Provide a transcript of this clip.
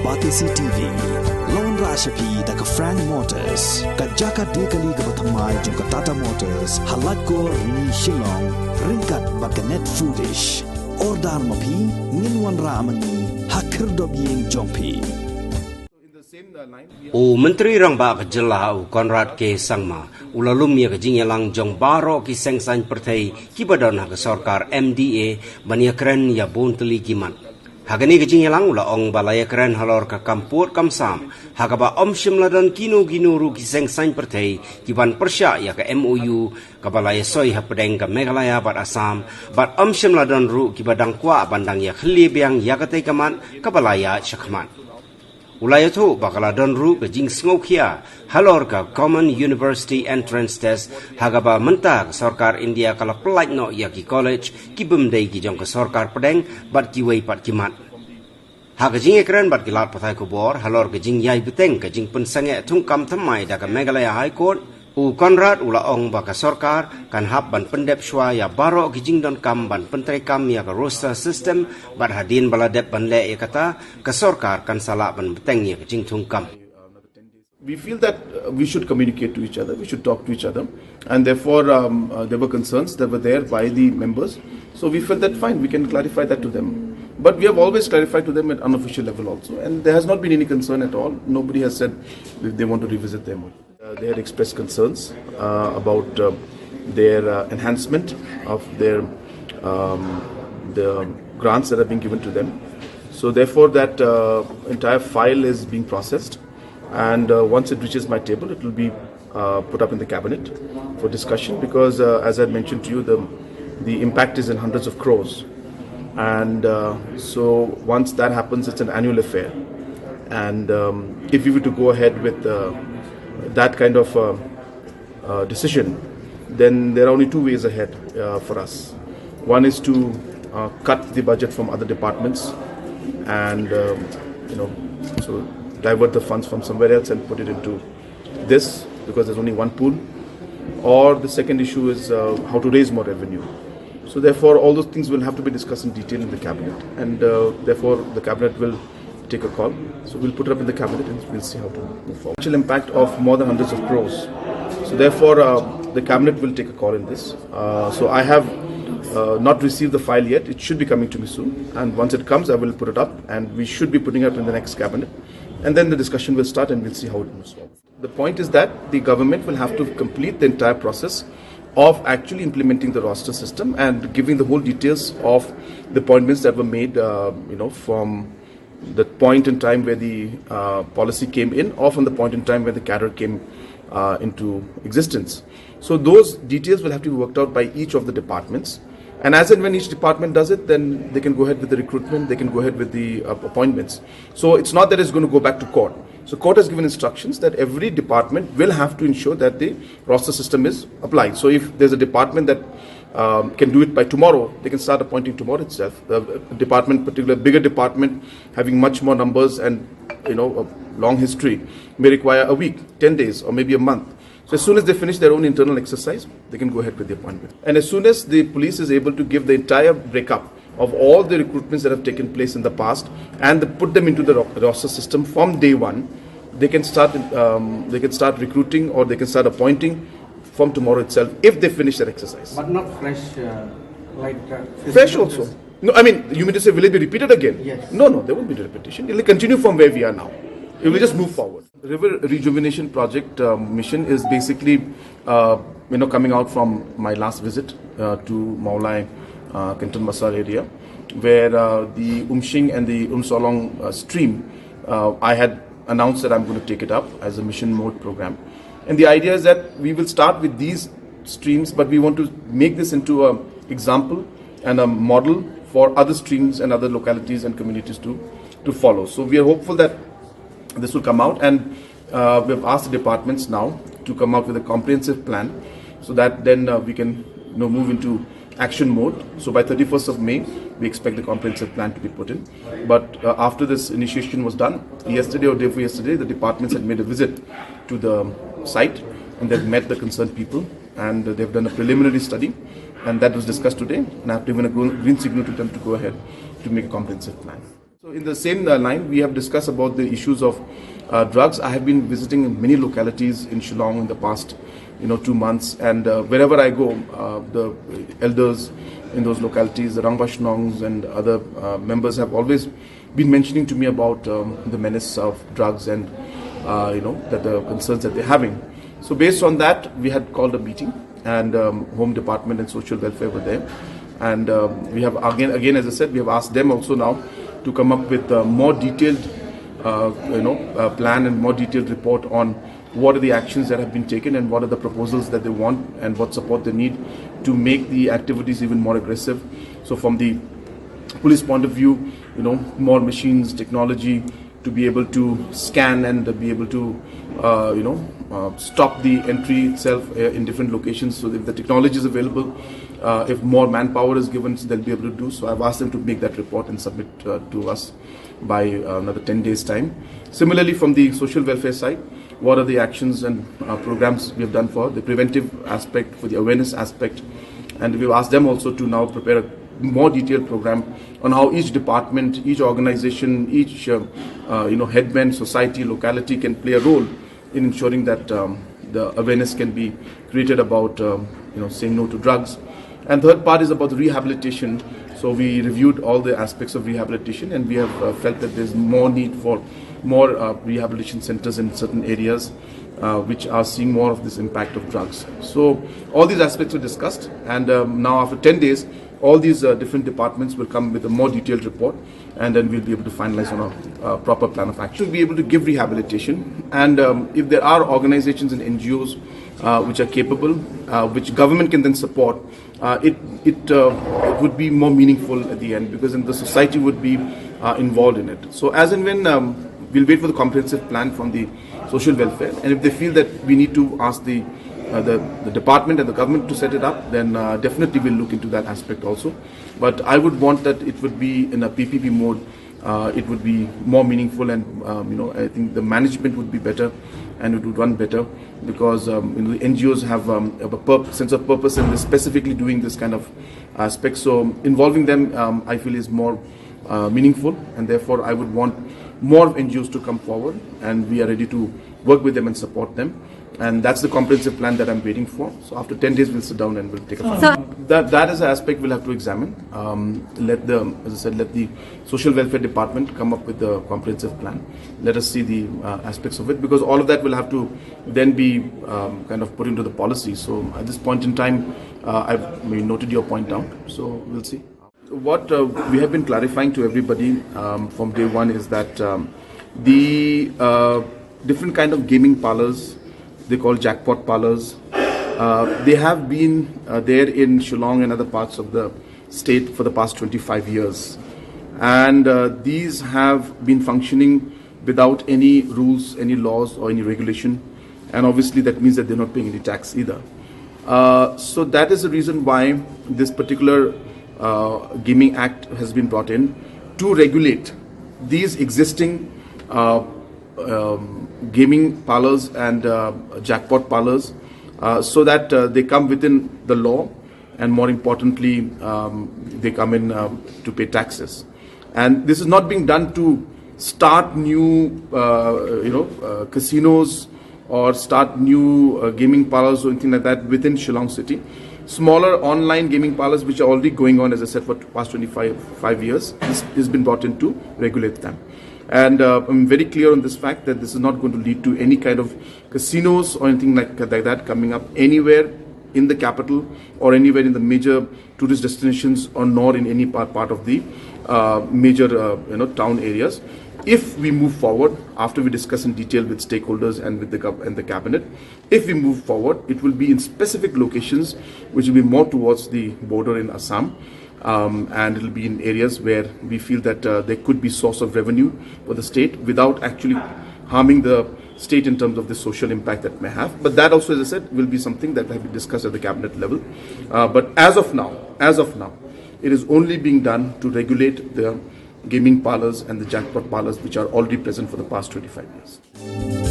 Batisi TV Lone Rashapi Daka Frank Motors Kajaka Dekali Gabatamai Junka Tata Motors Halatko Ni Shillong Rinkat Bakanet Foodish Ordar Mapi Ninwan Ramani Hakirdobying Jongpi Menteri Rangba Kejelah Conrad ke Sangma ulalumia ke Jingïalang Jong baro ki sengsain pertai ki badana ke sarkar MDA bania Kren ya bon teli kiman hagani ke Jingïalang ula ong balaya Kren halor ka kampur kamsam hagaba om shimladan kinu ru ki sengsain pertai ki ban persya ya ke MOU ka balaya soi ha pedeng ka Meghalaya bat Assam bat om shimladan ru ki badang kwa bandang ya khli biang ya ka kaman ka balaya shakman Ulaya tu bakala don ru ke jing sngokia halor ka Common University Entrance Test hagaba menta ke sarkar India kala pelaj no ya ki college ki bemdei ki jong ke sarkar pedeng bat ki wei pat kimat haga jing Kren bat ki lat pathai ko bor halor ke jing yai beteng ke jing pensange thungkam thamai da ka Meghalaya High Court Conrad ula ong baka sarkar kan hab ban pendep shwa ya baro ki jing don kam ban pentre kam ya ka roster system bat hadin baladep ban le ya kata ka sarkar kan sala ban beteng ya jing thungkam. We feel that we should communicate to each other, we should talk to each other, and therefore there were concerns that were there by the members. So we felt that fine, we can clarify that to them. But we have always clarified to them at unofficial level also, and there has not been any concern at all. Nobody has said they want to revisit them. They had expressed concerns about their enhancement of their the grants that are being given to them. So therefore that entire file is being processed, and once it reaches my table it will be put up in the cabinet for discussion, because as I mentioned to you, the impact is in hundreds of crores, and so once that happens it's an annual affair, and if we were to go ahead with that kind of decision, then there are only two ways ahead for us. One is to cut the budget from other departments and so divert the funds from somewhere else and put it into this, because there's only one pool. Or the second issue is how to raise more revenue. So therefore all those things will have to be discussed in detail in the cabinet, and therefore the cabinet will take a call. So we'll put it up in the cabinet and we'll see how to move forward. Actual impact of more than hundreds of crores. So therefore the cabinet will take a call in this. So I have not received the file yet. It should be coming to me soon, and once it comes I will put it up, and we should be putting it up in the next cabinet, and then the discussion will start and we'll see how it moves forward. The point is that the government will have to complete the entire process of actually implementing the roster system and giving the whole details of the appointments that were made from the point in time where the policy came in, or from the point in time where the cadre came into existence. So those details will have to be worked out by each of the departments, and as and when each department does it, then they can go ahead with the recruitment, they can go ahead with the appointments. So it's not that it's going to go back to court. So court has given instructions that every department will have to ensure that the roster system is applied. So if there's a department that can do it by tomorrow, they can start appointing tomorrow itself. The department, particularly bigger department, having much more numbers and a long history, may require a week, 10 days, or maybe a month. So as soon as they finish their own internal exercise, they can go ahead with the appointment. And as soon as the police is able to give the entire breakup of all the recruitments that have taken place in the past and put them into the roster system from day one, they can start recruiting, or they can start appointing from tomorrow itself if they finish their exercise. But not fresh, fresh also. No, I mean, you mean to say will it be repeated again? Yes. No, there won't be repetition. It will continue from where we are now. It will just move forward. River Rejuvenation Project mission is basically, coming out from my last visit to Maulai, Kenton Masar area, where the Umshing and the Umsolong stream, I had announced that I'm going to take it up as a mission mode program. And the idea is that we will start with these streams, but we want to make this into an example and a model for other streams and other localities and communities to follow. So we are hopeful that this will come out, and we have asked the departments now to come out with a comprehensive plan, so that then we can move into action mode. So by 31st of May, we expect the comprehensive plan to be put in. But after this initiation was done, yesterday or day before yesterday, the departments had made a visit to the site, and they've met the concerned people, and they've done a preliminary study, and that was discussed today, and I have given a green signal to them to go ahead to make a comprehensive plan. So So in the same line, we have discussed about the issues of drugs. I have been visiting many localities in Shillong in the past, 2 months, and wherever I go, the elders in those localities, the Rangbashnongs and other members have always been mentioning to me about the menace of drugs and that the concerns that they're having. So based on that, we had called a meeting, and Home Department and Social Welfare were there, and we have again as I said, we have asked them also now to come up with a more detailed plan and more detailed report on what are the actions that have been taken and what are the proposals that they want and what support they need to make the activities even more aggressive. So from the police point of view, more machines, technology to be able to scan and be able to stop the entry itself in different locations. So if the technology is available, if more manpower is given, they'll be able to do so. I've asked them to make that report and submit to us by another 10 days time. Similarly, from the social welfare side, what are the actions and programs we have done for the preventive aspect, for the awareness aspect, and we've asked them also to now prepare a more detailed program on how each department, each organization, each headman, society, locality can play a role in ensuring that the awareness can be created about saying no to drugs. And third part is about the rehabilitation. So we reviewed all the aspects of rehabilitation, and we have felt that there's more need for more rehabilitation centers in certain areas which are seeing more of this impact of drugs. So all these aspects were discussed, and now after 10 days, all these different departments will come with a more detailed report, and then we'll be able to finalize on a proper plan of action. We'll be able to give rehabilitation, and if there are organizations and NGOs which are capable, which government can then support, it would be more meaningful at the end, because then the society would be involved in it. So as and when we'll wait for the comprehensive plan from the social welfare, and if they feel that we need to ask the department and the government to set it up, then definitely we'll look into that aspect also. But I would want that it would be in a PPP mode. It would be more meaningful, and I think the management would be better and it would run better, because the NGOs have a sense of purpose, and they're specifically doing this kind of aspect. So involving them, I feel, is more meaningful, and therefore I would want more NGOs to come forward, and we are ready to work with them and support them. And that's the comprehensive plan that I'm waiting for. So after 10 days, we'll sit down and we'll take a final. That is an aspect we'll have to examine. As I said, let the social welfare department come up with the comprehensive plan. Let us see the aspects of it, because all of that will have to then be kind of put into the policy. So at this point in time, I've noted your point down. So we'll see. What we have been clarifying to everybody from day one is that the different kind of gaming parlors, they call jackpot parlors, they have been there in Shillong and other parts of the state for the past 25 years. And these have been functioning without any rules, any laws or any regulation. And obviously that means that they're not paying any tax either. So that is the reason why this particular Gaming Act has been brought in to regulate these existing gaming parlors and jackpot parlors, so that they come within the law, and more importantly, they come in to pay taxes. And this is not being done to start new casinos or start new gaming parlors or anything like that within Shillong city. Smaller online gaming parlors, which are already going on, as I said, for the past 25 years, this has been brought in to regulate them. And I'm very clear on this fact that this is not going to lead to any kind of casinos or anything like that coming up anywhere in the capital or anywhere in the major tourist destinations, or nor in any part of the major town areas. If we move forward, after we discuss in detail with stakeholders and with the cabinet, if we move forward, it will be in specific locations which will be more towards the border in Assam. And it will be in areas where we feel that there could be source of revenue for the state without actually harming the state in terms of the social impact that may have. But that also, as I said, will be something that will be discussed at the cabinet level. But as of now, it is only being done to regulate the gaming parlors and the jackpot parlors, which are already present for the past 25 years.